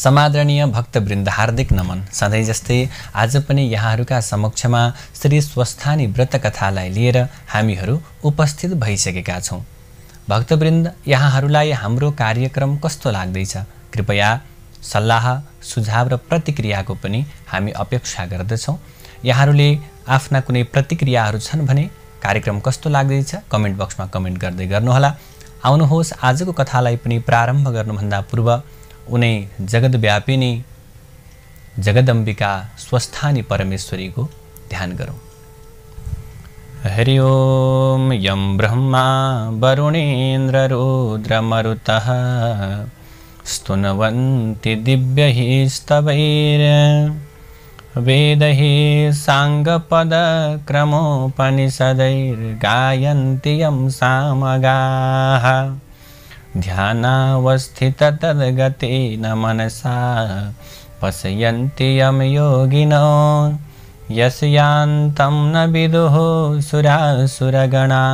समादरणीय भक्तवृन्द हार्दिक नमन। सधैँ जस्तै आज पनि यहाँहरूका समक्षमा श्री स्वस्थानी व्रत कथालाई लिएर हामीहरू उपस्थित भइसकेका छौँ। भक्तवृन्द, यहाँहरूलाई हाम्रो कार्यक्रम कस्तो लाग्दैछ? कृपया सल्लाह, सुझाव र प्रतिक्रियाको पनि हामी अपेक्षा गर्दछौँ। यहाँहरूले आफ्ना कुनै प्रतिक्रियाहरू छन् भने कार्यक्रम कस्तो लाग्दैछ कमेन्ट बक्समा कमेन्ट गर्दै गर्नुहोला। आउनुहोस् आजको कथालाई पनि प्रारम्भ गर्नुभन्दा पूर्व उनै जगद्व्यापिनी जगदम्बिका स्वस्थानी परमेश्वरीको ध्यान गरौँ। हरि ओम यं ब्रह्मा वरुणेन्द्र रुद्रमरुतः स्तुन्वन्ति दिव्यैः स्तवैर् वेदैः साङ्गपदक्रमोपनिषदैर्गायन्ति यं सामगाः ध्यानावस्थिततद्गतेन मनसा पश्यन्ति यं योगिनो यस्यान्तं न विदुः सुरासुरगणा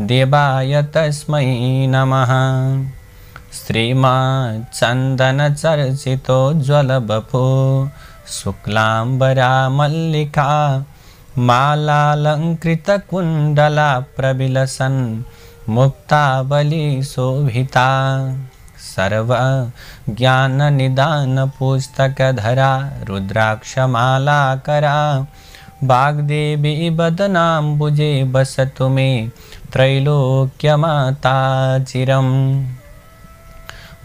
देवाय तस्मै नमः। श्रीमच्चन्दनचर्चितोज्ज्वलवपु शुक्लाम्बरा मल्लिका मालालङ्कृतकुण्डला प्रविलसन् मुक्तावली शोभिता सर्वज्ञाननिदानपुस्तकधरा रुद्राक्षमालाकरा वाग्देवी वदनाम्बुजे वसतु मे त्रैलोक्यमाता चिरम्।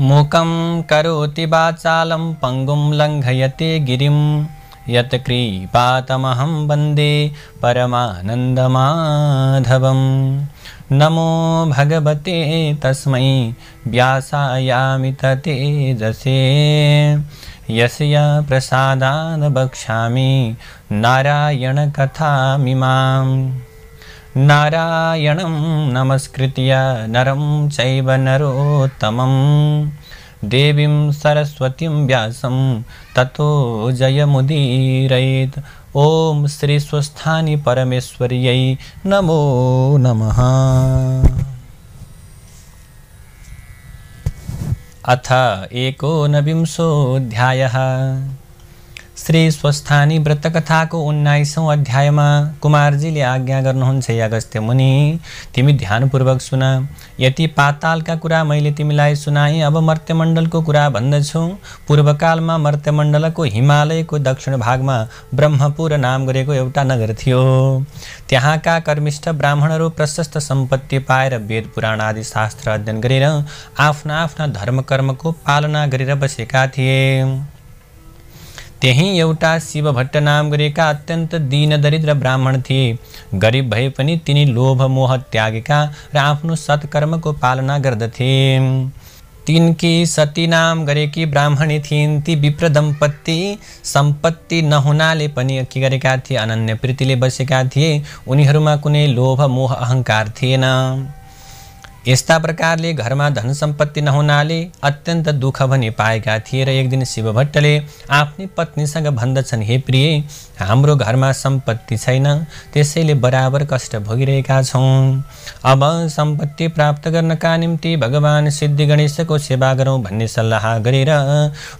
मूकं करोति वाचालं पङ्गुं लङ्घयते गिरिं यत्कृपातमहं वन्दे परमानन्दमाधवम्। नमो भगवते तस्मै व्यासायामिततेजसे यस्य प्रसादान् वक्ष्यामि नारायणकथामिमाम्। नारायणं नमस्कृत्य नरं चैव नरोत्तमं देवीं सरस्वतीं व्यासं ततो जयमुदीरयेत्। ओम श्री स्वस्थानी परमेश्वर्यै नमो नमः। अथ एकोनविंशोऽध्यायः। श्री स्वस्थानी व्रतकथाको 19औं अध्यायमा कुमारजीले आज्ञा गर्नुहुन्छ, अगस्त्य मुनि, तिमी ध्यानपूर्वक सुन। यति पातालका कुरा मैले तिमीलाई सुनाएँ, अब मर्त्यमण्डलको कुरा भन्दछु। पूर्वकालमा मर्त्यमण्डलको हिमालयको दक्षिण भागमा ब्रह्मपुर नाम गरेको एउटा नगर थियो। त्यहाँका कर्मिष्ठ ब्राह्मणहरू प्रशस्त सम्पत्ति पाएर वेद पुराण आदि शास्त्र अध्ययन गरेर आफ्ना आफ्ना धर्मकर्मको पालना गरेर बसेका थिए। त्यही एउटा शिवभट्ट नाम गरेका अत्यन्त दीन दरिद्र ब्राह्मण थिए। गरिब भए पनि तिनी लोभ मोह त्यागेका र आफ्नो सत्कर्मको पालना गर्दथे। तिनकी सती नाम गरेकी ब्राह्मणी थिइन्। ती विप्र दम्पत्ति सम्पत्ति नहुनाले पनि के गरेका थिए, अनन्य प्रीतिले बसेका थिए। उनीहरूमा कुनै लोभ मोह अहङ्कार थिएन। यस्ता प्रकारले घरमा धन सम्पत्ति नहुनाले अत्यन्त दुःख भने पाएका थिए र एक दिन शिवभट्टले आफ्नी पत्नीसँग भन्दछन्, हे प्रिय, हाम्रो घरमा सम्पत्ति छैन, त्यसैले बराबर कष्ट भोगिरहेका छौँ। अब सम्पत्ति प्राप्त गर्नका निम्ति भगवान सिद्धि गणेशको सेवा गरौँ भन्ने सल्लाह गरेर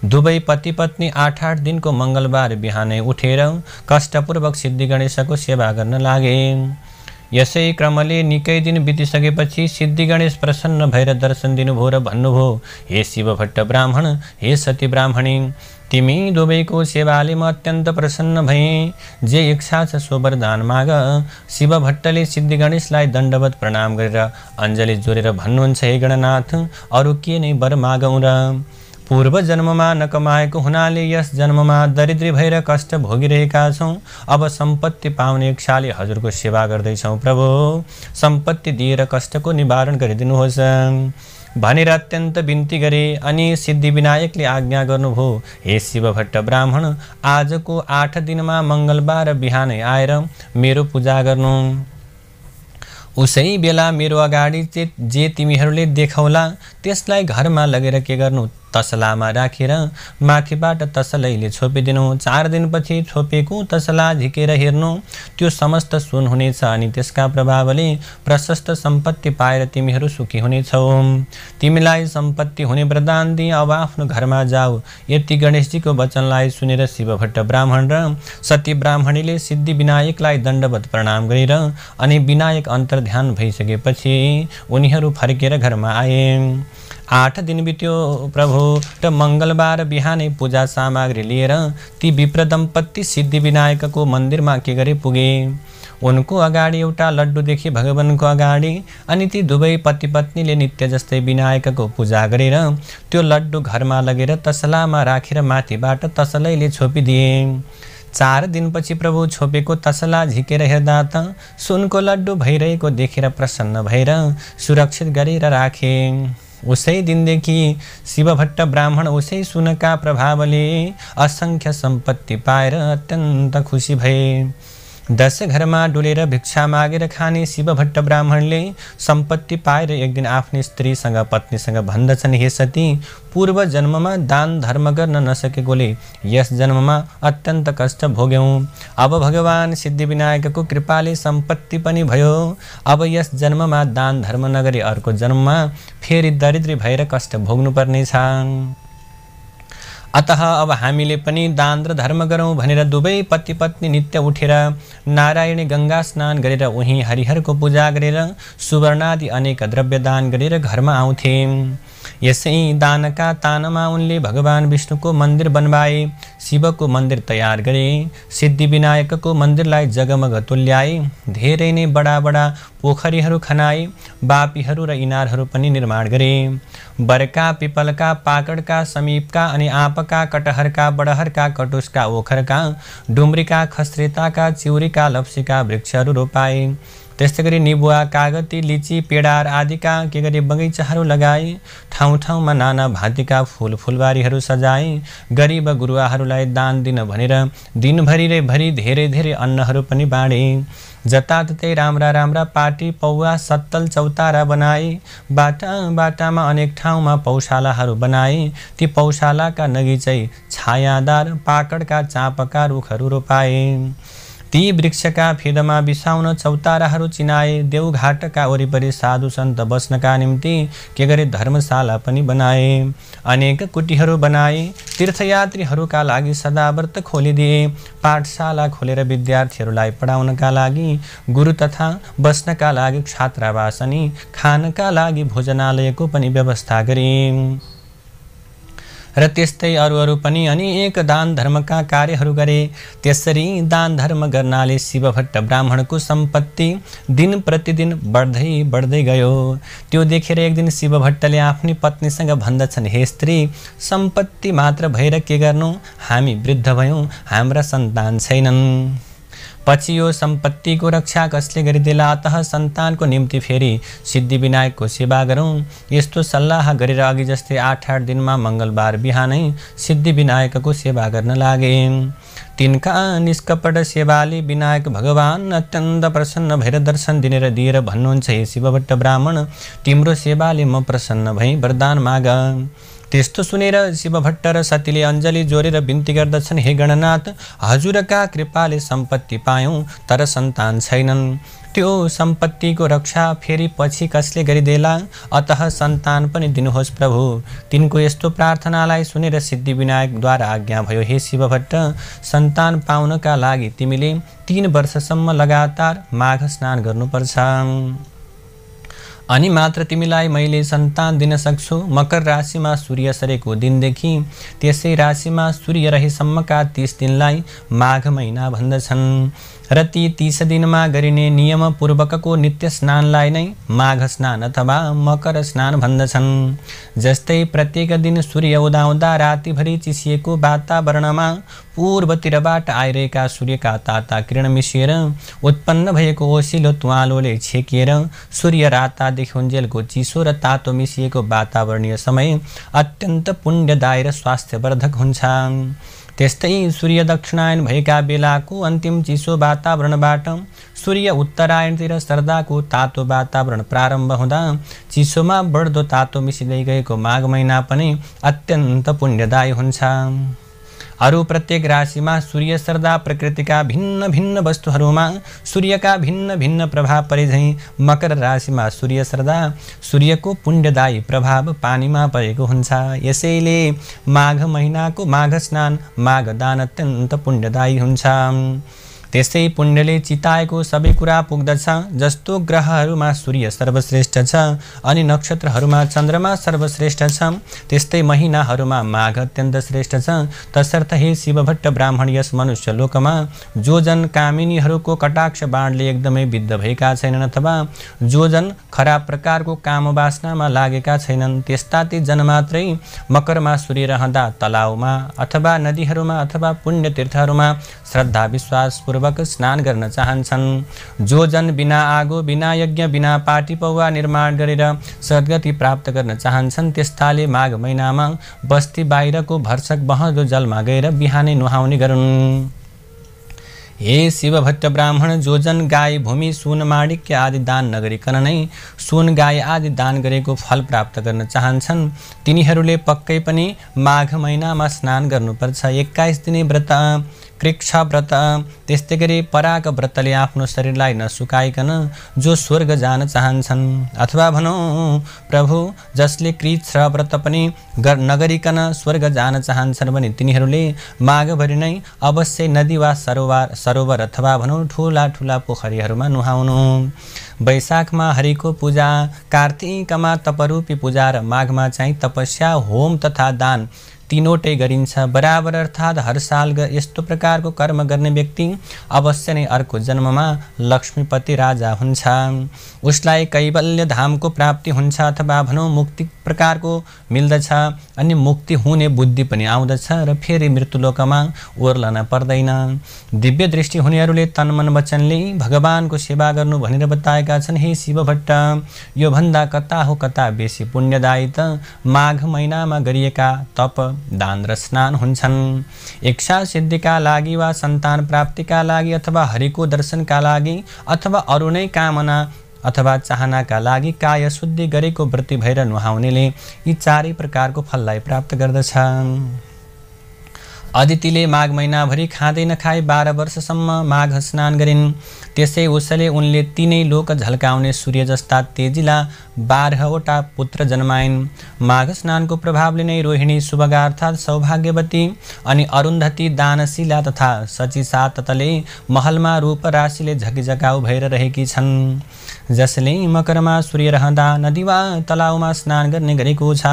दुवै पति पत्नी 8-8 दिनको मङ्गलबार बिहानै उठेर कष्टपूर्वक सिद्धि गणेशको सेवा गर्न लागे। यसै क्रमले निकै दिन बितिसकेपछि सिद्धि गणेश प्रसन्न भएर दर्शन दिनुभयो र भन्नुभयो, हे शिवभट्ट ब्राह्मण, हे सती ब्राह्मणी, तिमी दुवैको सेवाले म अत्यन्त प्रसन्न भएँ। जे इच्छा छ सो वरदान माग। शिवभट्टले सिद्धि गणेशलाई दण्डवत प्रणाम गरेर अञ्जली जोडेर भन्नुहुन्छ, हे गणनाथ, अरू के नै वर मागौँ र? पूर्व जन्ममा नकमाएको हुनाले यस जन्ममा दरिद्री भएर कष्ट भोगिरहेका छौँ। अब सम्पत्ति पाउने इच्छाले हजुरको सेवा गर्दैछौँ। प्रभु, सम्पत्ति दिएर कष्टको निवारण गरिदिनुहोस् भनेर अत्यन्त बिन्ती गरे। अनि सिद्धिविनायकले आज्ञा गर्नुभयो, हे शिवभट्ट ब्राह्मण, आजको 8 दिनमा मङ्गलबार बिहानै आएर मेरो पूजा गर्नु। उसै बेला मेरो अगाडि जे तिमीहरूले देखाउला त्यसलाई घरमा लगेर के गर्नु, तसलामा राखेर माथिबाट तसलैले छोपिदिनु। 4 दिनपछि छोपेको तसला झिकेर हेर्नु, त्यो समस्त सुन हुनेछ अनि त्यसका प्रभावले प्रशस्त सम्पत्ति पाएर तिमीहरू सुखी हुनेछौ। तिमीलाई सम्पत्ति हुने वरदान दिए, अब आफ्नो घरमा जाऊ। यति गणेशजीको वचनलाई सुनेर शिवभट्ट ब्राह्मण र सती ब्राह्मणीले सिद्धि विनायकलाई दण्डवत प्रणाम गरेर अनि विनायक अन्तर्ध्यान भइसकेपछि उनीहरू फर्केर घरमा आए। 8 दिन बित्यो प्रभु र मङ्गलबार बिहानै पूजा सामग्री लिएर ती विप्र दम्पत्ति सिद्धि विनायकको मन्दिरमा के गरे पुगे। उनको अगाडि एउटा लड्डु देखि भगवानको अगाडि, अनि ती दुवै पति पत्नीले नित्य जस्तै विनायकको पूजा गरेर त्यो लड्डु घरमा लगेर तसलामा राखेर माथिबाट तसलैले छोपिदिए। 4 दिनपछि प्रभु छोपेको तसला झिकेर हेर्दा त सुनको लड्डु भइरहेको देखेर प्रसन्न भएर सुरक्षित गरेर राखे। उसै दिनदेखि शिवभट्ट ब्राह्मण उसै सुनका प्रभावले असङ्ख्य सम्पत्ति पाएर अत्यन्त खुसी भए। 10 घरमा डुलेर भिक्षा मागेर खाने शिवभट्ट ब्राह्मणले सम्पत्ति पाएर एक दिन आफ्नी स्त्रीसँग पत्नीसँग भन्दछन्, हे सती, पूर्व जन्ममा दान धर्म गर्न नसकेकोले यस जन्ममा अत्यन्त कष्ट भोग्यौँ। अब भगवान सिद्धिविनायकको कृपाले सम्पत्ति पनि भयो। अब यस जन्ममा दान धर्म नगरी अर्को जन्ममा फेरि दरिद्री भएर कष्ट भोग्नु पर्नेछ। अतः अब हामीले पनि दान र धर्म गरौँ भनेर दुवै पति पत्नी नित्य उठेर नारायणी गंगा स्नान गरेर उही हरिहरको पूजा गरेर सुवर्णादि अनेक द्रव्य दान गरेर घरमा आउँथे। यसै दानका तानमा उनले भगवान विष्णुको मन्दिर बनवाए, शिवको मन्दिर तयार गरे, सिद्धि विनायकको मन्दिरलाई जगमग तुल्याए, धेरै नै बडा बडा पोखरीहरू खनाए, बापीहरू र इनारहरू पनि निर्माण गरे। बरका, पिपलका, पाकडका, समीपका अनि आँपका, कटहरका, बडहरका, कटुसका, ओखरका, डुम्रीका, खस्रेताका, चिउरीका, लप्सीका वृक्षहरू रोपाए। त्यस्तै गरी निबुवा, कागती, लिची, पेडार आदिका के गरी बगैँचाहरू लगाए। ठाउँ ठाउँमा नाना भाँतीका फूल फुलबारीहरू सजाए। गरिब गुरुवाहरूलाई दान दिन भनेर दिनभरि रे भरि धेरै धेरै अन्नहरू पनि बाँडे। जताततै राम्रा राम्रा पाटी, पौवा, सत्तल, चौतारा बनाए। बाटा बाटामा अनेक ठाउँमा पौशालाहरू बनाए। ती पौशालाका नगिचै छायादार पाकडका, चाँपका रुखहरू रोपाए। ती वृक्षका फेदमा बिसाउन चौताराहरू चिनाए। देउघाटका वरिपरि साधु सन्त बस्नका निम्ति के गरे धर्मशाला पनि बनाए। अनेक कुटीहरू बनाए। तीर्थयात्रीहरूका लागि सदाव्रत खोलिदिए। पाठशाला खोलेर विद्यार्थीहरूलाई पढाउनका लागि, गुरु तथा बस्नका लागि छात्रावास अनि खानका लागि भोजनालयको पनि व्यवस्था गरे। र त्यस्तै अरू पनि अनेक दान धर्मका कार्यहरू गरे। त्यसरी दान धर्म गर्नाले शिवभट्ट ब्राह्मणको सम्पत्ति दिन प्रतिदिन बढ्दै बढ्दै गयो। त्यो देखेर एक दिन शिवभट्टले आफ्नी पत्नीसँग भन्दछन्, हे स्त्री, सम्पत्ति मात्र भएर के गर्नु? हामी वृद्ध भयौँ, हाम्रा सन्तान छैनन्। पछि यो सम्पत्तिको रक्षा कसले गरिदेला? अतः सन्तानको निम्ति फेरि सिद्धि विनायकको सेवा गरौँ। यस्तो सल्लाह गरेर अघि जस्तै 8 दिनमा मङ्गलबार बिहानै सिद्धि विनायकको सेवा गर्न लागे। तिनका निष्कपट सेवाले विनायक भगवान अत्यन्त प्रसन्न भएर दर्शन दिएर भन्नुहुन्छ, हे शिवभट्ट ब्राह्मण, तिम्रो सेवाले म प्रसन्न भई वरदान माग। त्यस्तो सुनेर शिवभट्ट र सतीले अञ्जली जोडेर बिन्ती गर्दछन्, हे गणनाथ, हजुरका कृपाले सम्पत्ति पायौँ तर सन्तान छैनन्। त्यो सम्पत्तिको रक्षा फेरि पछि कसले गरिदेला? अतः सन्तान पनि दिनुहोस् प्रभु। तिनको यस्तो प्रार्थनालाई सुनेर सिद्धि विनायकद्वारा आज्ञा भयो, हे शिवभट्ट, सन्तान पाउनका लागि तिमीले 3 वर्षसम्म लगातार माघ स्नान गर्नुपर्छ। अनि मात्र तिमीलाई मैले सन्तान दिन सक्छु। मकर राशिमा सूर्य सरेको दिनदेखि त्यसै राशिमा सूर्य रहेसम्मका 30 दिनलाई माघ महिना भन्दछन्। र ती 30 दिनमा गरिने नियमपूर्वकको नित्य स्नानलाई नै माघ स्नान अथवा मकर स्नान भन्दछन्। जस्तै प्रत्येक दिन सूर्य उदाउँदा रातिभरि चिसिएको वातावरणमा पूर्वतिरबाट आइरहेका सूर्यका ताता किरण मिसिएर उत्पन्न भएको ओसिलो तुवालोले छेकिएर सूर्य राता देखुन्जेलको चिसो र तातो मिसिएको वातावरणीय समय अत्यन्त पुण्यदायी र स्वास्थ्यवर्धक हुन्छ। त्यस्तै सूर्य दक्षिणायन भएका बेलाको अन्तिम चिसो वातावरणबाट सूर्य उत्तरायणतिर सर्दाको तातो वातावरण प्रारम्भ हुँदा चिसोमा बढ्दो तातो मिसिँदै गएको माघ महिना पनि अत्यन्त पुण्यदायी हुन्छ। अरू प्रत्येक राशिमा सूर्य सर्दा प्रकृतिका भिन्न भिन्न वस्तुहरूमा सूर्यका भिन्न भिन्न प्रभाव परे झैँ मकर राशिमा सूर्य सर्दा सूर्यको पुण्यदायी प्रभाव पानीमा परेको हुन्छ। यसैले माघ महिनाको माघ स्नान माघ दान अत्यन्त पुण्यदायी हुन्छ। त्यसै पुण्यले चिताएको सबै कुरा पुग्दछ। जस्तो ग्रहहरूमा सूर्य सर्वश्रेष्ठ छ अनि नक्षत्रहरूमा चन्द्रमा सर्वश्रेष्ठ छ, त्यस्तै महिनाहरूमा माघ अत्यन्त श्रेष्ठ छ। तसर्थ हे शिवभट्ट ब्राह्मण, यस मनुष्य लोकमा जो जन कामिनीहरूको कटाक्ष बाणले एकदमै विद्ध भएका छैनन् अथवा जो जन खराब प्रकारको कामवासनामा लागेका छैनन्, त्यस्ता ती जन मात्रै मकरमा सूर्य रहँदा तलाउमा अथवा नदीहरूमा अथवा पुण्य तीर्थहरूमा श्रद्धा विश्वास स्नान गर्न चाहन्छन्। जो जन बिना आगो बिना यज्ञ बिना पाटी पौवा निर्माण गरेर सद्गति प्राप्त गर्न चाहन्छन्, त्यस्ताले माघ महिनामा बस्ती बाहिरको भर्सक बहँदो जलमा गएर बिहानै नुहाउने गरून्। हे शिवभट्ट ब्राह्मण, जो जन गाई भूमि सुन माणिक्य आदि दान नगरिकन नै सुन गाई आदि दान गरेको फल प्राप्त गर्न चाहन्छन्, तिनीहरूले पक्कै पनि माघ महिनामा स्नान गर्नुपर्छ। 21 दिने व्रत कृक्ष व्रत, त्यस्तै गरी पराग व्रतले आफ्नो शरीरलाई नसुकाइकन जो स्वर्ग जान चाहन्छन्, अथवा भनौँ प्रभु जसले कृच्छ व्रत पनि नगरिकन स्वर्ग जान चाहन्छन् भने तिनीहरूले माघभरि नै अवश्य नदी वा सरोवर अथवा भनौँ ठुला ठुला पोखरीहरूमा नुहाउनु। वैशाखमा हरिको पूजा, कार्तिकमा तपरूपी पूजा र माघमा चाहिँ तपस्या होम तथा दान तीनोटै गरिन्छ बराबर। अर्थात् हर साल यस्तो प्रकारको कर्म गर्ने व्यक्ति अवश्य नै अर्को जन्ममा लक्ष्मीपति राजा हुन्छ, उसलाई कैवल्य धामको प्राप्ति हुन्छ अथवा भनौँ मुक्ति प्रकारको मिल्दछ, अनि मुक्ति हुने बुद्धि पनि आउँदछ र फेरि मृत्युलोकमा ओर्लन पर्दैन। दिव्य दृष्टि हुनेहरूले तन मन वचनले भगवानको सेवा गर्नु भनेर बताएका छन्। हे शिवभट्ट, यो भन्दा कता हो कता बेसी पुण्यदायी त माघ महिनामा गरिएका तप दान र स्नान हुन्छन्। इच्छा सिद्धिका लागि वा सन्तान प्राप्तिका लागि अथवा हरिको दर्शनका लागि अथवा अरू नै कामना अथवा चाहनाका लागि काय शुद्धि गरेको व्रती भएर नुहाउनेले यी चारै प्रकारको फललाई प्राप्त गर्दछ। अदितिले माघ महिनाभरि खाँदै नखाई 12 वर्षसम्म माघ स्नान गरिन्। त्यसै उसले उनले तीनै लोक झल्काउने सूर्य जस्ता तेजिला 12वटा पुत्र जन्माइन्। माघ स्नानको प्रभावले नै रोहिणी सुभगा अर्थात् सौभाग्यवती अनि अरुन्धती दानशिला तथा सचिसा ततले महलमा रूप राशिले झकिझकाउ भएर रहेकी छन्। जसले मकरमा सूर्य रहँदा नदी वा तलाउमा स्नान गर्ने गरेको छ,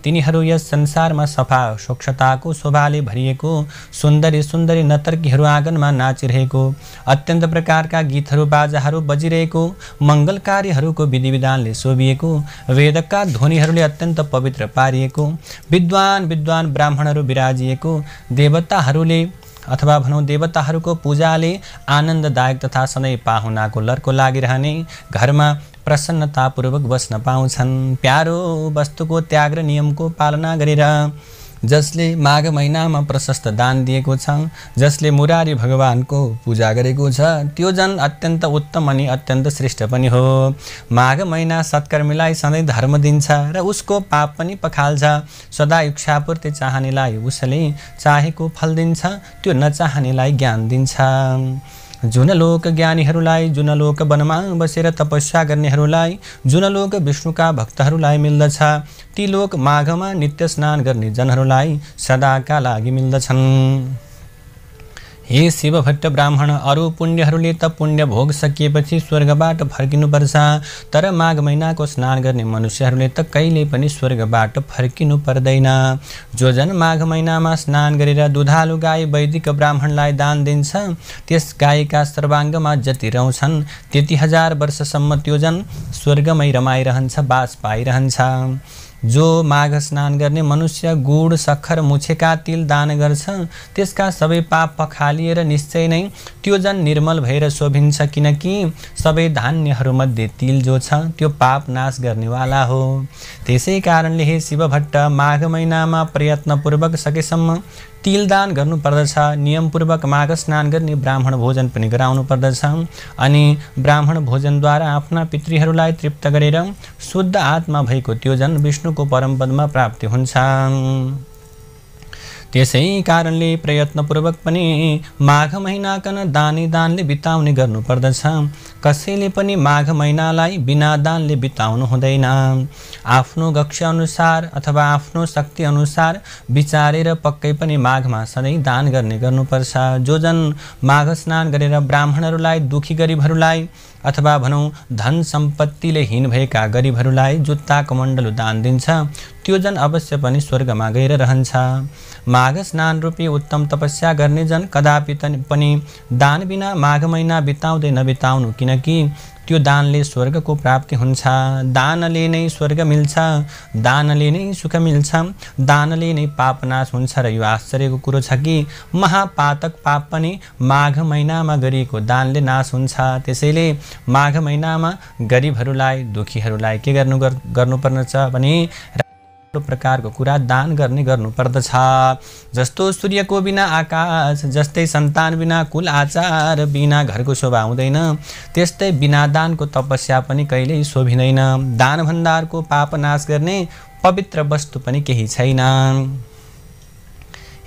तिनीहरू यस संसारमा सफा स्वच्छताको शोभाले भरिएको सुन्दरी सुन्दरी नर्तकीहरू आँगनमा नाचिरहेको, अत्यन्त प्रकारका गीतहरू बाजाहरू बजिरहेको, मङ्गलकार्यहरूको विधि विधानले शोभिएको, वेदका ध्वनिहरूले अत्यन्त पवित्र पारिएको, विद्वान विद्वान ब्राह्मणहरू विराजिएको, देवताहरूले अथवा भनौँ देवताहरूको पूजाले आनन्ददायक तथा सधैँ पाहुनाको लर्को लागिरहने घरमा प्रसन्नतापूर्वक बस्न पाउँछन्। प्यारो वस्तुको त्याग र नियमको पालना गरेर जसले माघ महिनामा प्रशस्त दान दिएको छ, जसले मुरारी भगवानको पूजा गरेको छ, त्यो जन अत्यन्त उत्तम अनि अत्यन्त श्रेष्ठ पनि हो। माघ महिना सत्कर्मीलाई सधैँ धर्म दिन्छ र उसको पाप पनि पखाल्छ। सदा इच्छापूर्ति चाहनेलाई उसले चाहेको फल दिन्छ, त्यो नचाहनेलाई ज्ञान दिन्छ। जुन लोक ज्ञानीहरूलाई, जुन लोक वनमा बसेर तपस्या गर्नेहरूलाई, जुन लोक विष्णुका भक्तहरूलाई मिल्दछ, ती लोक माघमा नित्य स्नान गर्ने जनहरूलाई सदाका लागि मिल्दछन्। हे शिवभट्ट ब्राह्मण, अरू पुण्यहरूले त पुण्य भोग सकिएपछि स्वर्गबाट फर्किनुपर्छ, तर माघ महिनाको स्नान गर्ने मनुष्यहरूले त कहिले पनि स्वर्गबाट फर्किनु पर्दैन। जो जन माघ महिनामा स्नान गरेर दुधालु गाई वैदिक ब्राह्मणलाई दान दिन्छ, त्यस गाईका सर्वाङ्गमा जति रहन्छन् त्यति 1000 वर्षसम्म त्यो जन स्वर्गमै रमाइरहन्छ, बास पाइरहन्छ। जो माघ स्नान गर्ने मनुष्य गुड सक्खर मुछेका तिल दान गर्छ त्यसका सबै पाप पखालिएर निश्चय नै त्यो जन निर्मल भएर शोभिन्छ, किनकि सबै धान्यहरूमध्ये तिल जो छ त्यो पाप नाश गर्नेवाला हो। त्यसै कारणले हे शिव भट्ट, माघ महिनामा प्रयत्नपूर्वक सकेसम्म तिल दान गर्नुपर्दछ। नियमपूर्वक माघ स्नान गर्ने ब्राह्मण भोजन पनि गराउनु पर्दछ अनि ब्राह्मण भोजनद्वारा आफ्ना पितृहरूलाई तृप्त गरेर शुद्ध आत्मा भएको त्यो जन विष्णुको परमपदमा प्राप्ति हुन्छ। त्यसै कारणले प्रयत्नपूर्वक पनि माघ महिनाकन दानले बिताउने गर्नुपर्दछ। कसैले पनि माघ महिनालाई बिना दानले बिताउनु हुँदैन। आफ्नो गक्ष अनुसार अथवा आफ्नो शक्ति अनुसार विचारेर पक्कै पनि माघमा सधैँ दान गर्ने गर्नुपर्छ। जो जन माघ स्नान गरेर ब्राह्मणहरूलाई, दुखी गरिबहरूलाई अथवा भनौँ धन सम्पत्तिले हीन भएका गरिबहरूलाई जुत्ता कमण्डलु दान दिन्छ त्यो जन अवश्य पनि स्वर्गमा गएर रहन्छ। माघ स्नान रूपी उत्तम तपस्या गर्ने जन कदापि पनि दान बिना माघ महिना बिताउँदै नबिताउनु, किनकि त्यो दानले स्वर्गको प्राप्ति हुन्छ। दानले नै स्वर्ग मिल्छ, दानले नै सुख मिल्छ, दानले नै पाप नाश हुन्छ। र यो आश्चर्यको कुरो छ कि महापातक पाप पनि माघ महिनामा गरिएको दानले नाश हुन्छ। त्यसैले माघ महिनामा गरिबहरूलाई, दुखीहरूलाई के गर्नुपर्छ भने प्रकारको कुरा दान गर्नुपर्दछ। जस्तो सूर्यको बिना आकाश, जस्तै सन्तान बिना कुल आचार, बिना घरको शोभा हुँदैन, त्यस्तै बिना दानको तपस्या पनि कहिल्यै शोभिँदैन। दान भण्डारको पाप नाश गर्ने पवित्र वस्तु पनि केही छैन।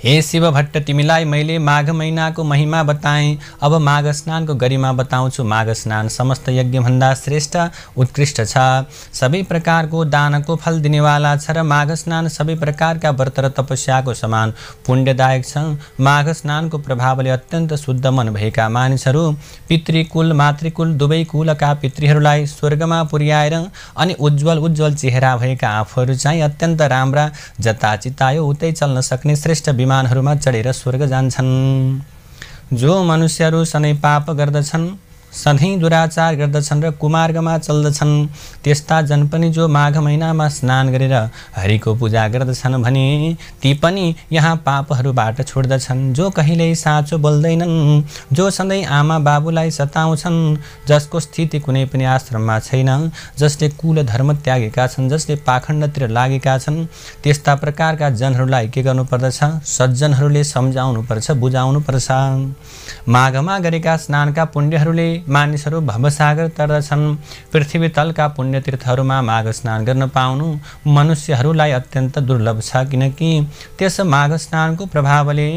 हे शिव भट्ट, तिमीलाई मैले माघ महिनाको महिमा बताएँ, अब माघ स्नानको गरिमा बताउँछु। माघ स्नान समस्त यज्ञभन्दा श्रेष्ठ उत्कृष्ट छ, सबै प्रकारको दानको फल दिनेवाला छ र माघ स्नान सबै प्रकारका व्रत र तपस्याको समान पुण्यदायक छ। माघ स्नानको प्रभावले अत्यन्त शुद्ध मन भएका मानिसहरू पितृकुल मातृकुल दुवै कुलका पितृहरूलाई स्वर्गमा पुर्याएर अनि उज्जवल चेहरा भएका आफूहरू चाहिँ अत्यन्त राम्रा, जता चितायो उतै चल्न सक्ने श्रेष्ठ विमानहरूमा चढेर स्वर्ग जान्छन्। जो मनुष्यहरू सधैँ पाप गर्दछन्, सधैँ दुराचार गर्दछन् र कुमार्गमा चल्दछन्, त्यस्ता जन पनि जो माघ महिनामा स्नान गरेर हरिको पूजा गर्दछन् भने ती पनि यहाँ पापहरूबाट छोड्दछन्। जो कहिल्यै साँचो बोल्दैनन्, जो सधैँ आमा बाबुलाई सताउँछन्, जसको स्थिति कुनै पनि आश्रममा छैन, जसले कुल धर्म त्यागेका छन्, जसले पाखण्डतिर लागेका छन्, त्यस्ता प्रकारका जनहरूलाई के गर्नुपर्दछ? सज्जनहरूले सम्झाउनुपर्छ, बुझाउनुपर्छ। माघमा गरेका स्नानका पुण्यहरूले मानिसहरू भवसागर तर्दछन्। पृथ्वी तलका पुण्यतीर्थहरूमा माघ स्नान गर्न पाउनु मनुष्यहरूलाई अत्यन्त दुर्लभ छ, किनकि त्यस माघ स्नानको प्रभावले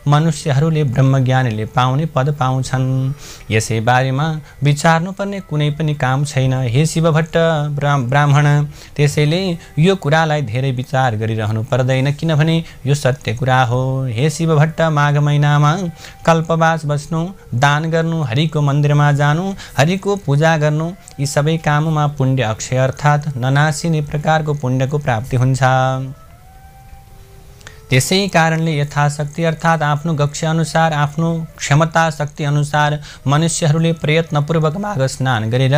मनुष्यहरूले ब्रह्मज्ञानीले पाउने पद पाउँछन्। यसै बारेमा विचार्नुपर्ने कुनै पनि काम छैन हे शिव भट्ट ब्राह्मण। त्यसैले यो कुरालाई धेरै विचार गरिरहनु पर्दैन, किनभने यो सत्य कुरा हो। हे शिव भट्ट, माघ महिनामा कल्पवास बस्नु, दान गर्नु, हरिको मन्दिरमा जानु, हरिको पूजा गर्नु, यी सबै काममा पुण्य अक्षय अर्थात् ननासिने प्रकारको पुण्यको प्राप्ति हुन्छ। त्यसै कारणले यथाशक्ति अर्थात् आफ्नो गक्ष अनुसार, आफ्नो क्षमता शक्ति अनुसार मनुष्यहरूले प्रयत्नपूर्वक माघ स्नान गरेर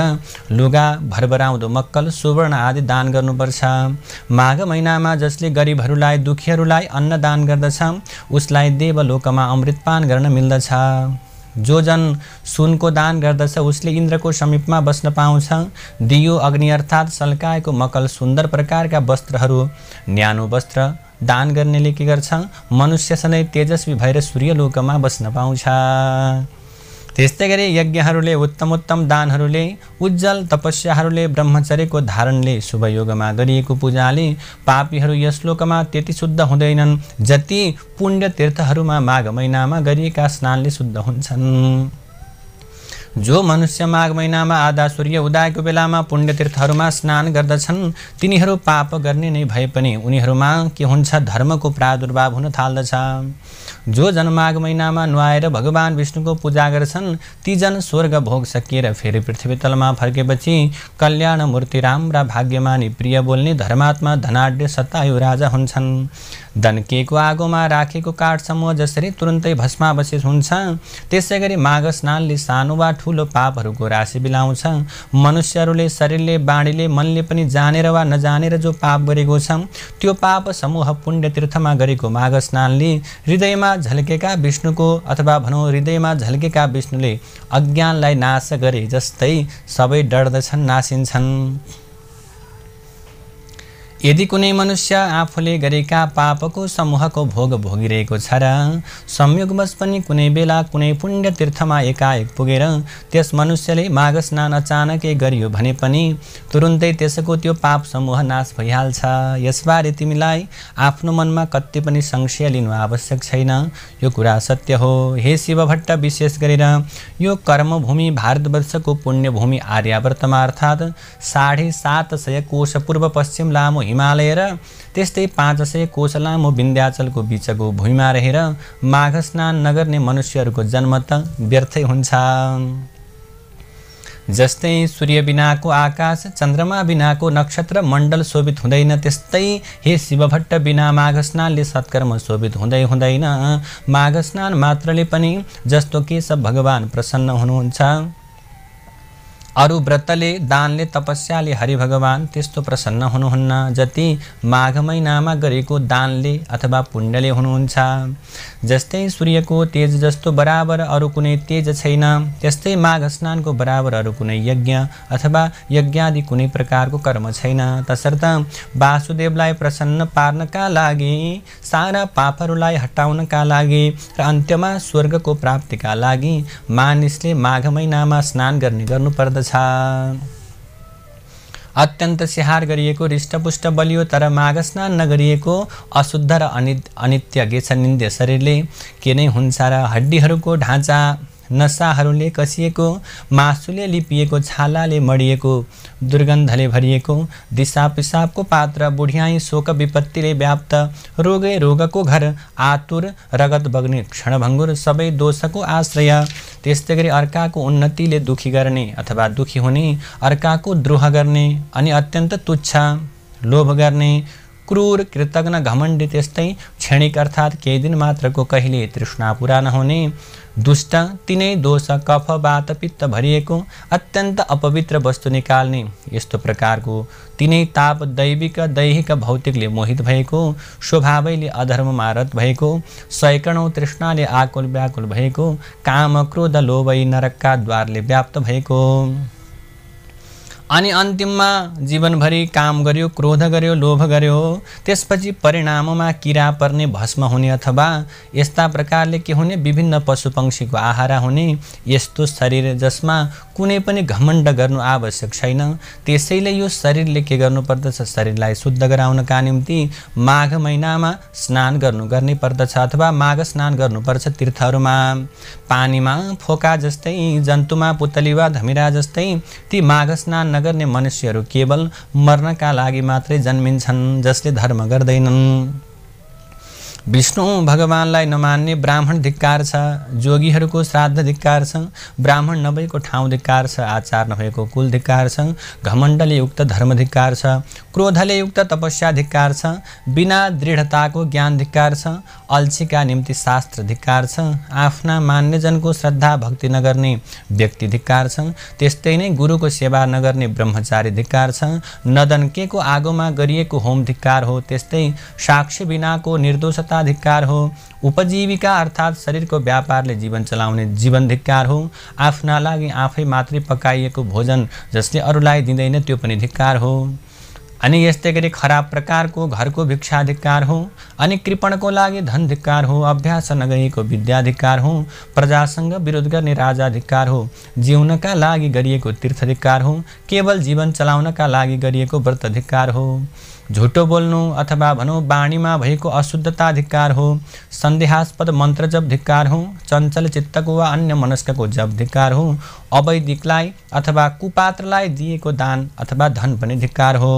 लुगा, भरभराउँदो मक्कल, सुवर्ण आदि दान गर्नुपर्छ। माघ महिनामा जसले गरिबहरूलाई, दुखीहरूलाई अन्न दान गर्दछ उसलाई देवलोकमा अमृतपान गर्न मिल्दछ। जो जन सुनको दान गर्दछ उसले इन्द्रको समीपमा बस्न पाउँछ। दियो, अग्नि अर्थात् सल्काएको मकल, सुन्दर प्रकारका वस्त्रहरू, न्यानो वस्त्र दान गर्नेले के गर्छ? मनुष्य सधैँ तेजस्वी भएर सूर्यलोकमा बस्न पाउँछ। त्यस्तै गरी यज्ञहरूले, उत्तम दानहरूले, उज्जवल तपस्याहरूले, ब्रह्मचर्यको धारणले, शुभयोगमा गरिएको पूजाले पापीहरू यस लोकमा त्यति शुद्ध हुँदैनन् जति पुण्य तीर्थहरूमा माघ महिनामा गरिएका स्नानले शुद्ध हुन्छन्। जो मनुष्य माघ महिनामा आधा सूर्य उदयको बेलामा पुण्यतीर्थहरूमा स्नान गर्दछन् तिनीहरू पाप गर्ने नै भए पनि उनीहरूमा के हुन्छ? धर्मको प्रादुर्भाव हुन थाल्दछ। जो जन माघ महिनामा नुहाएर भगवान विष्णुको पूजा गर्छन् ती जन स्वर्ग भोग सकिएर फेरि पृथ्वी तलमा फर्केपछि कल्याण मूर्ति, राम्रा, भाग्यमानी, प्रिय बोल्ने, धर्मात्मा, धनाढ्य, सतायु राजा हुन्छन्। दन्केको आगोमा राखेको काठ समूह जसरी तुरुन्तै भस्मावशेष हुन्छ त्यसै गरी माघ स्नानले सानो वा ठूलो पापहरूको राशि बिलाउँछ। मनुष्यहरूले शरीरले, बाणीले, मनले पनि जानेर वा नजानेर जो पाप गरेको छ त्यो पाप समूह पुण्य तीर्थमा गरेको माघ स्नानले हृदयमा झल्केका विष्णुको अथवा भनौँ हृदयमा झल्केका विष्णुले अज्ञानलाई नाश गरे जस्तै सबै डर्दछन्, नासिन्छन्। यदि कुनै मनुष्य आफूले गरेका पापको समूहको भोग भोगिरहेको छ र संयोगवश पनि कुनै बेला कुनै पुण्य तीर्थमा एकाएक पुगेर त्यस मनुष्यले माघ स्नान अचानकै गरियो भने पनि तुरुन्तै त्यसको त्यो पाप समूह नाश भइहाल्छ। यसबारे तिमीलाई आफ्नो मनमा कति पनि संशय लिनु आवश्यक छैन, यो कुरा सत्य हो। हे शिव भट्ट, विशेष गरेर यो कर्मभूमि भारतवर्षको पुण्यभूमि आर्यावर्तमा अर्थात् 750 कोश पूर्व पश्चिम लामो हिमालय र त्यस्तै 500 कोश लामो विन्ध्याचलको बीचको भूमिमा रहेर माघ स्नान नगर्ने मनुष्यहरूको जन्म त व्यर्थै हुन्छ। जस्तै सूर्य बिनाको आकाश, चन्द्रमा बिनाको नक्षत्र मण्डल शोभित हुँदैन, त्यस्तै हे शिवभट्ट बिना माघ स्नानले सत्कर्म शोभित हुँदैन। माघ स्नान मात्रले पनि जस्तो केशव भगवान प्रसन्न हुनुहुन्छ, अरु व्रतले, दानले, तपस्याले हरि भगवान त्यस्तो प्रसन्न हुनुहुन्न जति माघ महिनामा गरेको दानले अथवा पुण्यले हुनुहुन्छ। जस्तै सूर्यको तेज जस्तो बराबर अरू कुनै तेज छैन, त्यस्तै माघ स्नानको बराबर अरू कुनै यज्ञ अथवा यज्ञादि कुनै प्रकारको कर्म छैन। तसर्थ वासुदेवलाई प्रसन्न पार्नका लागि, सारा पापहरूलाई हटाउनका लागि र अन्त्यमा स्वर्गको प्राप्तिका लागि मानिसले माघ महिनामा स्नान गर्नुपर्दछ। अत्यन्त स्याहार गरिएको हृष्टपुष्ट बलियो तर माघ स्नान नगरिएको अशुद्ध र अनित्य गेछनिन्द्य शरीरले के नै हुन्छ र हड्डीहरूको ढाँचा, नसाहरूले कसिएको, मासुले लिपिएको, छालाले मडिएको, दुर्गन्धले भरिएको, दिशा पिसाबको पात्र, बुढियाई शोक विपत्तिले व्याप्त, रोगै रोगको घर, आतुर रगत बग्ने क्षणभङ्गुर, सबै दोषको आश्रय, त्यस्तै गरी अर्काको उन्नतिले दुखी गर्ने अथवा दुखी हुने, अर्काको द्रोह गर्ने अनि अत्यन्त तुच्छ लोभ गर्ने, क्रूर, कृतज्ञ, घमण्डी, त्यस्तै क्षणिक अर्थात् केही दिन मात्रको कहिले तृष्णा पुरा नहुने, दुष्ट, तिनै दोष, कफ, वात, पित्त भरिएको, अत्यन्त अपवित्र वस्तु निकाल्ने, यस्तो प्रकारको तिनै ताप, दैविक, दैहिक, भौतिकले मोहित भएको, स्वभावैले अधर्ममा रत भएको, सैकणौं तृष्णाले आकुल व्याकुल भएको, काम, क्रोध, लोभै नरकका द्वारले व्याप्त भएको, अनि अन्तिममा जीवनभरि काम गर्यो, क्रोध गर्यो, लोभ गर्यो, त्यसपछि परिणाममा किरा पर्ने, भस्म हुने अथवा यस्ता प्रकारले के हुने, विभिन्न पशुपक्षीको आहारा हुने यस्तो शरीर जसमा कुनै पनि घमण्ड गर्नु आवश्यक छैन। त्यसैले यो शरीरले के गर्नुपर्दछ, शरीरलाई शुद्ध गराउनका निम्ति माघ महिनामा स्नान गर्नै पर्दछ अथवा माघ स्नान गर्नुपर्छ। तीर्थहरूमा पानीमा फोका जस्तै, जन्तुमा पुतली वा धमिरा जस्तै ती माघ स्नान नगर्ने मनुष्यहरू केवल मर्नका लागि मात्रै जन्मिन्छन्, जसले धर्म गर्दैनन्। विष्णु भगवानलाई नमान्ने ब्राह्मण धिक्कार छ, जोगीहरूको श्राद्ध धिक्कार छ, ब्राह्मण नभएको ठाउँ धिक्कार छ, आचार नभएको कुल धिक्कार छ, घमण्डले युक्त धर्म धिक्कार छ, क्रोधले युक्त तपस्या धिक्कार छ, बिना दृढताको ज्ञान धिक्कार छ, अल्छीका निम्ति शास्त्र धिक्कार छ, आफ्ना मान्यजनको श्रद्धा भक्ति नगर्ने व्यक्ति धिक्कार छ, त्यस्तै नै गुरुको सेवा नगर्ने ब्रह्मचारी धिक्कार छ, नदनकेको आगोमा गरिएको होम धिक्कार हो, त्यस्तै साक्ष्य बिनाको निर्दोषता धिक्कार हो, उपजीविका अर्थात् शरीरको व्यापारले जीवन चलाउने जीवन धिक्कार हो, आफ्ना लागि आफै मात्रै पकाइएको भोजन जसले अरूलाई दिँदैन त्यो पनि धिक्कार हो, अनि यस्तै गरी खराब प्रकारको घरको भिक्षा धिक्कार हो, अनि कृपणको लागि धन धिक्कार हो, अभ्यास नगरेको विद्या धिक्कार हो, प्रजासँग विरोध गर्ने राजा धिक्कार हो, जिउनका लागि गरिएको तीर्थ धिक्कार हो, केवल जीवन चलाउनका लागि गरिएको व्रत धिक्कार हो, झुटो बोल्नु अथवा भनौँ बाणीमा भएको अशुद्धता धिक्कार हो, सन्देहास्पद मन्त्र जप धिक्कार हो, चञ्चल चित्तको वा अन्य मनस्कको जप धिक्कार हो, अवैदिकलाई अथवा कुपात्रलाई दिएको दान अथवा धन पनि धिक्कार हो,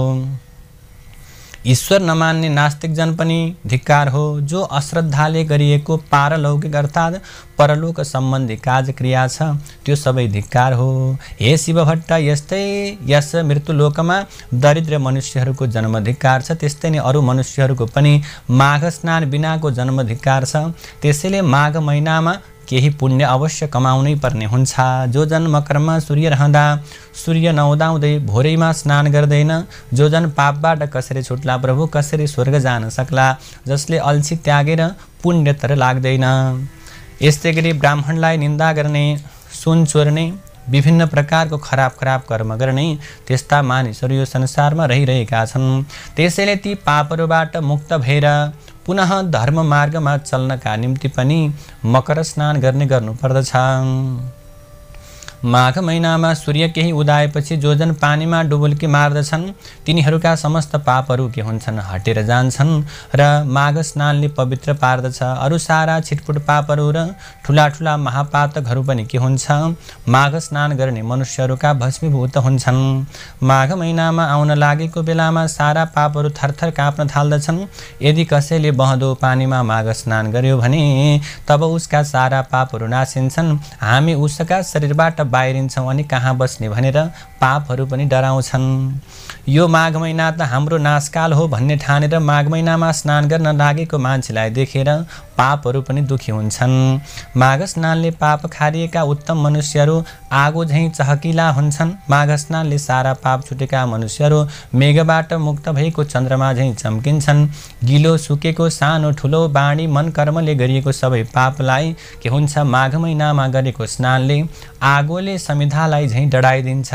ईश्वर नमान्ने नास्तिक जन पनि धिक्कार हो, जो अश्रद्धाले गरिएको पारलौकिक अर्थात् परलोक सम्बन्धी कार्यक्रिया छ त्यो सबै धिक्कार हो। हे शिवभट्ट, यस्तै यस मृत्युलोकमा दरिद्र मनुष्यहरूको जन्म धिक्कार छ, त्यस्तै नै अरू मनुष्यहरूको पनि माघ स्नान बिनाको जन्म धिक्कार छ। त्यसैले माघ महिनामा केही पुण्य अवश्य कमाउनै पर्ने हुन्छ। जो जन मकरमा सूर्य रहँदा सूर्य नउदाउँदै भोरैमा स्नान गर्दैन, जो जन पापबाट कसरी छुट्ला प्रभु, कसरी स्वर्ग जान सक्ला, जसले अल्छी त्यागेर पुण्य तर लाग्दैन। यस्तै गरी ब्राह्मणलाई निन्दा गर्ने, सुन चोर्ने, विभिन्न प्रकारको खराब कर्म गर्ने त्यस्ता मानिसहरू यो संसारमा रहिरहेका छन्। त्यसैले ती पापहरूबाट मुक्त भएर पुनः धर्म मार्गमा चल्नका निम्ति पनि मकर स्नान गर्नुपर्दछ। माघ महिनामा सूर्य केही उदाएपछि जो जन पानीमा डुबुल्की मार्दछन् तिनीहरूका समस्त पापहरू के हुन्छन्, हटेर जान्छन् र माघ स्नानले पवित्र पार्दछ। अरू सारा छिटपुट पापहरू र ठुला ठुला महापातकहरू पनि के हुन्छ, माघ स्नान गर्ने मनुष्यहरूका भस्मीभूत हुन्छन्। माघ महिनामा आउन लागेको बेलामा सारा पापहरू थरथर काँप्न थाल्दछन्। यदि कसैले बहँदो पानीमा माघ स्नान गर्यो भने तब उसका सारा पापहरू नासिन्छन्। हामी उसका शरीरबाट बाहिरिन्छौँ अनि कहाँ बस्ने भनेर पापहरू पनि डराउँछन्। यो माघ महिना त हाम्रो नाशकाल हो भन्ने ठानेर माघ महिनामा स्नान गर्न लागेको मान्छेलाई देखेर पापहरू पनि दुखी हुन्छन्। माघ स्नानले पाप खारिएका उत्तम मनुष्यहरू आगो झैँ चहकिला हुन्छन्। माघ स्नानले सारा पाप छुटेका मनुष्यहरू मेघबाट मुक्त भएको चन्द्रमा झैँ चम्किन्छन्। गिलो सुकेको सानो ठुलो बाणी मन कर्मले गरिएको सबै पापलाई के हुन्छ, माघ महिनामा गरेको स्नानले आगोले समिधालाई झैँ डढाइदिन्छ।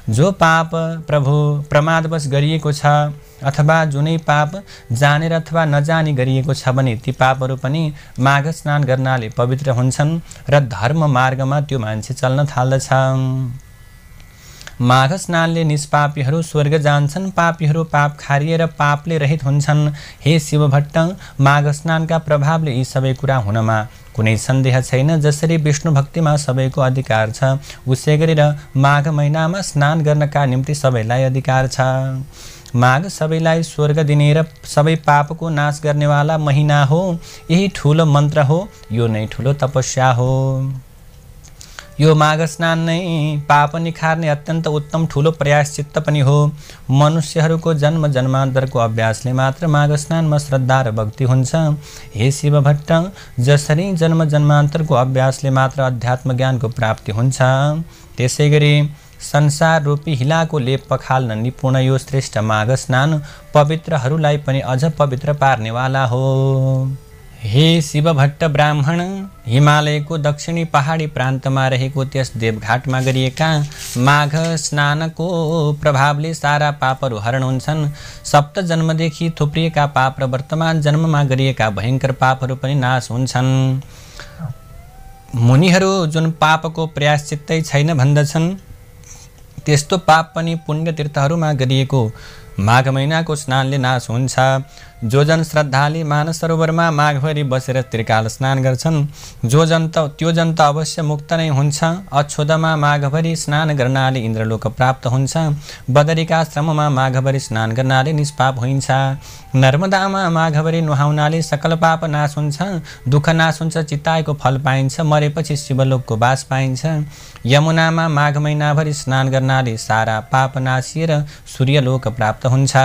जो पाप प्रभु प्रमादवश गरिएको छ अथवा जुनै पाप जानेर अथवा नजानी गरिएको छ भने ती पापहरू पनि माघ स्नान गर्नाले पवित्र हुन्छन् र धर्म मार्गमा त्यो मान्छे चल्न थाल्दछ। माघ स्नानले निष्पापीहरू स्वर्ग जान्छन्, पापीहरू पाप खारिएर पापले रहित हुन्छन्। हे शिवभट्ट, माघ स्नानका प्रभावले यी सबै कुरा हुनमा कुनै सन्देह छैन। जसरी विष्णु भक्तिमा सबैको अधिकार छ उसै गरेर माघ महिनामा स्नान गर्नका निम्ति सबैलाई अधिकार छ। माघ सबैलाई स्वर्ग दिने र सबै पापको नाश गर्नेवाला महिना हो। यही ठुलो मन्त्र हो, यो नै ठुलो तपस्या हो। यो माघ स्नान नै पाप निखार्ने अत्यन्त उत्तम ठुलो प्रयासचित्त पनि हो। मनुष्यहरूको जन्म जन्मान्तरको अभ्यासले मात्र माघ स्नानमा श्रद्धा र भक्ति हुन्छ। हे शिवभट्ट, जसरी जन्म जन्मान्तरको अभ्यासले मात्र अध्यात्म ज्ञानको प्राप्ति हुन्छ, त्यसै गरी संसार रूपी हिलाको लेप पखाल्न निपुण यो श्रेष्ठ माघ स्नान पवित्रहरूलाई पनि अझ पवित्र पार्नेवाला हो। हे शिवभट्ट ब्राह्मण, हिमालयको दक्षिणी पहाडी प्रान्तमा रहेको त्यस देवघाटमा गरिएका माघ स्नानको प्रभावले सारा पापहरू हरण हुन्छन्। सप्त जन्मदेखि थुप्रिएका पाप र वर्तमान जन्ममा गरिएका भयङ्कर पापहरू पनि नाश हुन्छन्। मुनिहरू जुन पापको प्रयासचित्तै छैन भन्दछन्, त्यस्तो पाप पनि पुण्य तीर्थहरूमा गरिएको माघ महिनाको स्नानले नाश हुन्छ। जो जन श्रद्धाले मानस सरोवरमा माघभरि बसेर त्रिकाल स्नान गर्छन् त्यो जन त अवश्य मुक्त नै हुन्छ। अक्षोदमा माघभरि स्नान गर्नाले इन्द्रलोक प्राप्त हुन्छ। बदरिकाश्रममा माघभरि स्नान गर्नाले निष्पाप होइन्छ। नर्मदामा माघभरि नुहाउनाले सकल पाप नाश हुन्छ, दुःख नाश हुन्छ, चिताएको फल पाइन्छ, मरेपछि शिवलोकको बास पाइन्छ। यमुनामा माघ महिनाभरि स्नान गर्नाले सारा पाप नासिएर सूर्यलोक प्राप्त हुन्छ।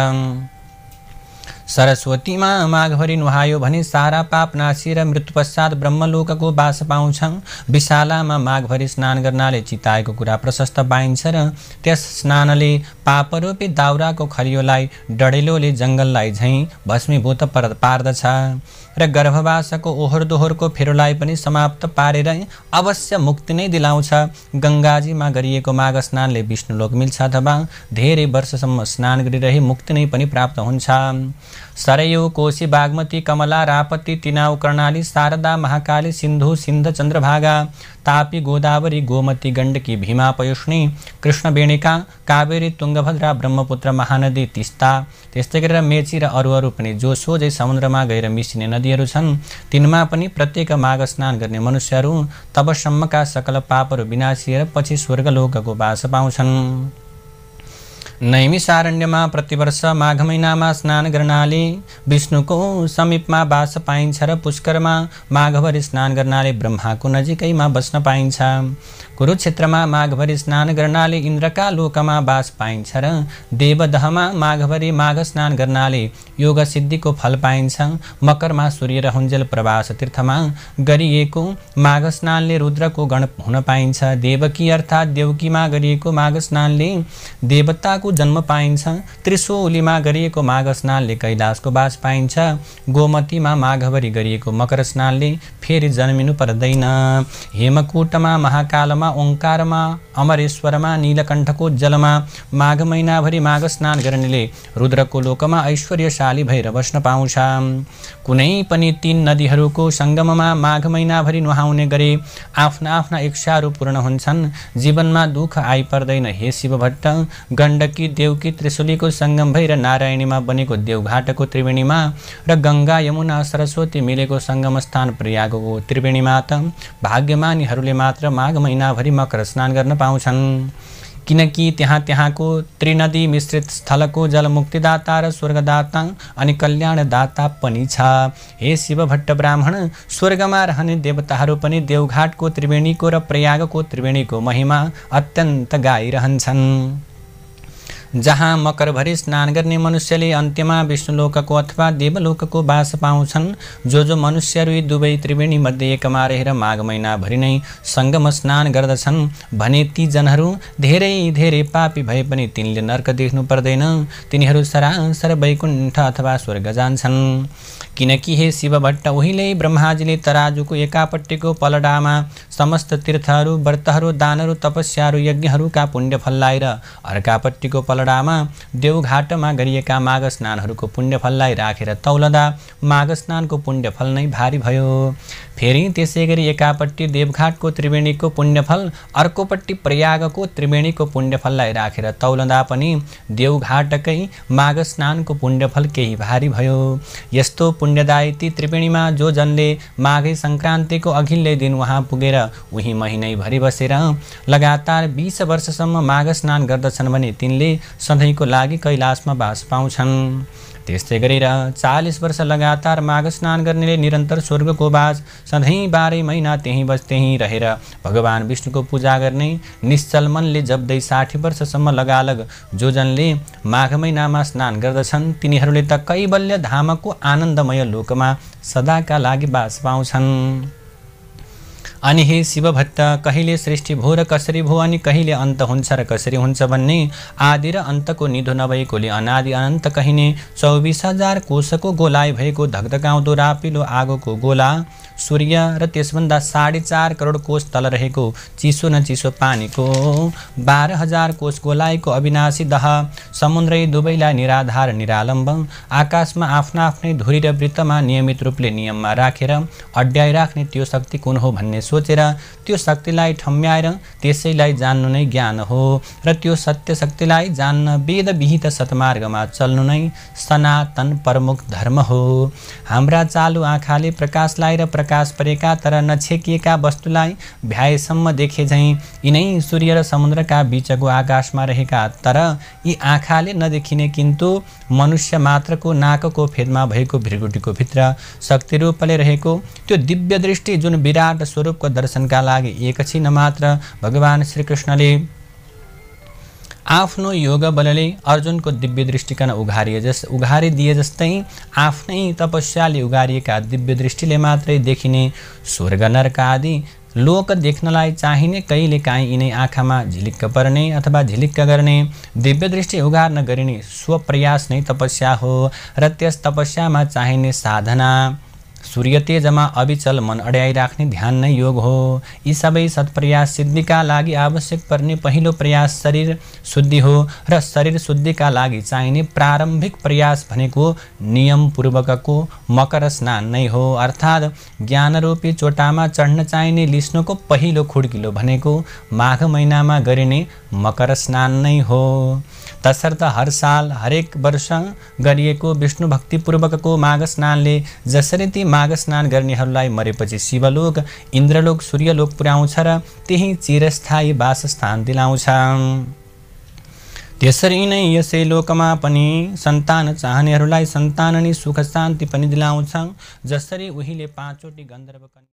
सरस्वतीमा माघभरि नुहायो भने सारा पाप नासिएर मृत्यु पश्चात ब्रह्मलोकको बास पाउँछ। विशालामा माघभरि स्नान गर्नाले चिताएको कुरा प्रशस्त पाइन्छ र त्यस स्नानले पापरूपी दाउराको खरियोलाई डढेलोले जङ्गललाई झैँ भस्मीभूत पार्दछ र गर्भवासको ओहोर दोहोरको फेरोलाई पनि समाप्त पारेर अवश्य मुक्ति नै दिलाउँछ। गङ्गाजीमा गरिएको माघ स्नानले विष्णुलोक मिल्छ अथवा धेरै वर्षसम्म स्नान गरिरहे मुक्ति नै पनि प्राप्त हुन्छ। सरयू, कोशी, बागमती, कमला, रापती, तिनाउ, कर्णाली, शारदा, महाकाली, सिन्धु, सिन्ध, चन्द्रभागा, तापी, गोदावरी, गोमती, गण्डकी, भीमा, पयुष्णी, कृष्णवेणिका, कावेरी, तुङ्गभद्रा, ब्रह्मपुत्र, महानदी, तिस्ता, त्यस्तै गरेर मेची र अरू पनि जो सोझै समुद्रमा गएर मिसिने नदीहरू छन् तिनमा पनि प्रत्येक माघ स्नान गर्ने मनुष्यहरू तबसम्मका सकल पापहरू विनाशिएर पछि स्वर्गलोकको बास पाउँछन्। नैमिषारण्यमा प्रतिवर्ष माघ महिनामा स्नान गर्नाले विष्णुको समीपमा बास पाइन्छ र पुष्करमा माघभरि स्नान गर्नाले ब्रह्माको नजिकैमा बस्न पाइन्छ। कुरुक्षेत्रमा माघभरि स्नान गर्नाले इन्द्रका लोकमा बास पाइन्छ र देवदहमा माघभरि माघ स्नान गर्नाले योग सिद्धिको फल पाइन्छ। मकरमा सूर्य र हुन्जेल प्रवास तीर्थमा गरिएको माघ स्नानले रुद्रको गण हुन पाइन्छ। देवकी अर्थात् देवकीमा गरिएको माघ स्नानले देवताको जन्म पाइन्छ। त्रिशूलीमा गरिएको माघ स्नानले कैलाशको बास पाइन्छ। गोमतीमा माघभरि गरिएको मकर स्नानले फेरि जन्मिनु पर्दैन। हेमकूटमा महाकालमा ओंकारमा अमरेश्वरमा नीलकण्ठको जलमा माघ महिनाभरि माघ स्नान गर्नेले रुद्रको लोकमा ऐश्वर्यशाली भएर बस्न पाउँछ। कुनै पनि 3 नदीहरूको सङ्गममा माघ महिनाभरि नुहाउने गरे आफ्ना आफ्ना इच्छाहरू पूर्ण हुन्छन्, जीवनमा दुःख आइपर्दैन। हे शिवभट्ट, गण्डकी देवकी त्रिशूलीको सङ्गम भएर नारायणीमा बनेको देवघाटको त्रिवेणीमा र गङ्गा यमुना सरस्वती मिलेको सङ्गम स्थान प्रयागको त्रिवेणीमा त भाग्यमानीहरूले मात्र माघ महिनाभरि मकर स्नान गर्न पाउँछन्, किनकि त्यहाँको त्रिनदी मिश्रित स्थलको जल मुक्तिदाता र स्वर्गदाता अनि कल्याणदाता पनि छ। हे शिवभट्ट ब्राह्मण, स्वर्गमा रहने देवताहरू पनि देवघाटको त्रिवेणीको र प्रयागको त्रिवेणीको महिमा अत्यन्त गाइरहन्छन्। जहाँ मकरभरि स्नान गर्ने मनुष्यले अन्त्यमा विष्णुलोकको अथवा देवलोकको बास पाउँछन्। जो मनुष्यहरू यी दुवै त्रिवेणी मध्ये एकमा रहेर माघ महिनाभरि नै सङ्गम स्नान गर्दछन् भने ती जनहरू धेरै धेरै पापी भए पनि तिनले नर्क देख्नु पर्दैन, तिनीहरू सरासर वैकुण्ठ अथवा स्वर्ग जान्छन्। किनकि हे शिवभट्ट, उहिले ब्रह्माजीले तराजुको एकापट्टिको पलडामा समस्त तीर्थहरू, व्रतहरू, दानहरू, तपस्याहरू, यज्ञहरूका पुण्यफललाई र अर्कापट्टिको पलडामा देवघाटमा गरिएका माघ स्नानहरूको पुण्यफललाई राखेर तौलदा माघ स्नानको पुण्यफल नै भारी भयो। फेरि त्यसै गरी एकापट्टि देवघाटको त्रिवेणीको पुण्यफल, अर्कोपट्टि प्रयागको त्रिवेणीको पुण्यफललाई राखेर तौलदा पनि देवघाटकै माघ स्नानको पुण्यफल केही भारी भयो। यस्तो पुण्यदायी ती त्रिवेणीमा जो जनले माघे सङ्क्रान्तिको अघिल्लै दिन उहाँ पुगेर उही महिनैभरि बसेर लगातार 20 वर्षसम्म माघ स्नान गर्दछन् भने तिनले सधैँको लागि कैलाशमा बास पाउँछन्। त्यस्तै गरेर 40 वर्ष लगातार माघ स्नान गर्नेले निरन्तर स्वर्गको बास, सधैँ 12 महिना त्यहीँ रहेर भगवान विष्णुको पूजा गर्ने, निश्चल मनले जप्दै 60 वर्षसम्म लगालग जो जनले माघ महिनामा स्नान गर्दछन् तिनीहरूले त कैवल्य धामको आनन्दमय लोकमा सदाका लागि बास पाउँछन्। अनि हे शिवभट्ट, कहिले सृष्टि भो र कसरी भो अनि कहिले अन्त हुन्छ र कसरी हुन्छ भन्ने आदि र अन्तको निधो नभएकोले अनादि अनन्त कहिने 24,000 कोशको गोलाइ भएको धगधगाउँदो रापिलो आगोको गोला, सूर्य र त्यसभन्दा 4.5 करोड कोश तल रहेको चिसो न चिसो पानीको 12,000 कोश गोलाइको अविनाशी दह, समुद्रै दुवैलाई निराधार निरालम्ब, आकाशमा आफ्ना आफ्नै धुरी र वृत्तमा नियमित रूपले नियममा राखेर अड्याइराख्ने त्यो शक्ति कुन हो भन्ने सोचेर त्यो शक्तिलाई ठम्याएर त्यसैलाई जान्नु नै ज्ञान हो र त्यो सत्य शक्तिलाई जान्न वेद विहित सतमार्गमा चल्नु नै सनातन प्रमुख धर्म हो। हाम्रा चालु आँखाले प्रकाशलाई र प्रकाश परेका तर नछेकिएका वस्तुलाई भ्याएसम्म देखे झैँ यिनै सूर्य र समुद्रका बीचको आकाशमा रहेका तर यी आँखाले नदेखिने किन्तु मनुष्य मात्रको नाकको फेदमा भएको भृगुटीको भित्र शक्ति रूपले रहेको त्यो दिव्य दृष्टि जुन विराट स्वरूपको दर्शनका लागि एकछिन मात्र भगवान श्रीकृष्णले आफ्नो योग बलले अर्जुनको दिव्य दृष्टिकन उघारिदिए जस्तै आफ्नै तपस्याले उघारिएका दिव्य दृष्टिले मात्रै देखिने स्वर्ग नरक आदि लोक देख्नलाई चाहिने कहिलेकाहीँ यिनै आँखामा झिलिक्क पर्ने अथवा झिलिक्क गर्ने दिव्य दृष्टि उघार्न गरिने स्वप्रयास नै तपस्या हो र त्यस तपस्यामा चाहिने साधना सूर्य तेजमा अविचल मन अड्याइराख्ने ध्यान नै योग हो। यी सबै सत्प्रयास सिद्धिका लागि आवश्यक पर्ने पहिलो प्रयास शरीर शुद्धि हो र शरीर शुद्धिका लागि चाहिने प्रारम्भिक प्रयास भनेको नियमपूर्वकको मकर स्नान नै हो। अर्थात् ज्ञानरूपी चोटामा चढ्न चाहिने लिस्नुको पहिलो खुड्किलो भनेको माघ महिनामा गरिने मकर स्नान नै हो। तसर्थ हर साल हरेक वर्ष गरिएको विष्णु भक्तिपूर्वकको माघ स्नानले जसरी ती माघ स्नान गर्नेहरूलाई मरेपछि शिवलोक, इन्द्रलोक, सूर्यलोक पुर्याउँछ र त्यही चिरस्थायी वासस्थान दिलाउँछ। त्यसरी नै यसै लोकमा पनि सन्तान चाहनेहरूलाई सन्ताननी सुख शान्ति पनि दिलाउँछ। जसरी उहिले 5 वटी गन्धर्व